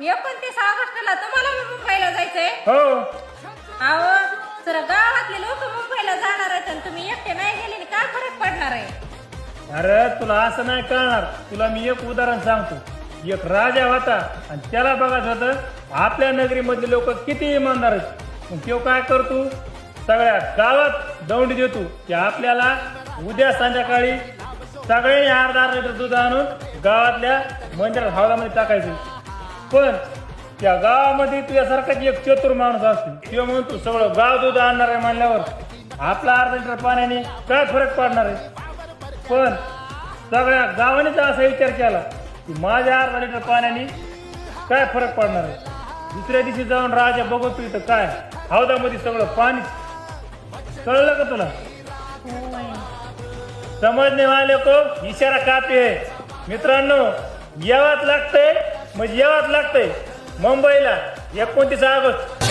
29 ऑगस्टला तुम्हाला मुंबईला जायचंय? हो. अहो सर गावातले लोक मुंबईला जाणार आहेत आणि तुम्ही एकटे नाही गेले काय फरक पडणार आहे? अरे तुला असं नाही कळणार. तुला मी एक उदाहरण सांगतो. एक राजा होता आणि त्याला बघायचं होतं आपल्या नगरीमधले लोक किती इमानदार आहेत. मग तो काय करतो, सगळ्या गावात दौंडी देतो की आपल्याला उद्या संध्याकाळी सगळ्यांनी अर्धा लिटर दूध आणून गावातल्या मंदिरात हौदामध्ये टाकायचं. पण त्या गावामध्ये तुझ्यासारखाच एक चतुर माणूस असतो. किंवा म्हणून तू सगळं गाव दूध आणणार आहे म्हणल्यावर आपला अर्धा लिटर पाण्याने काय फरक पडणार आहे. पण सगळ्या गावानेच असा विचार केला की माझ्या अर्धा लिटर पाण्याने काय फरक पडणार आहे. दुसऱ्या दिवशी जाऊन राजा बघतो इथं काय हौदामध्ये सगळं पाणी. कळलं का तुला? समजणे वाले को इशारा काफी आहे. मित्रांनो यावाच लागतंय म्हणजे यावाच लागतंय मुंबईला 29 ऑगस्ट.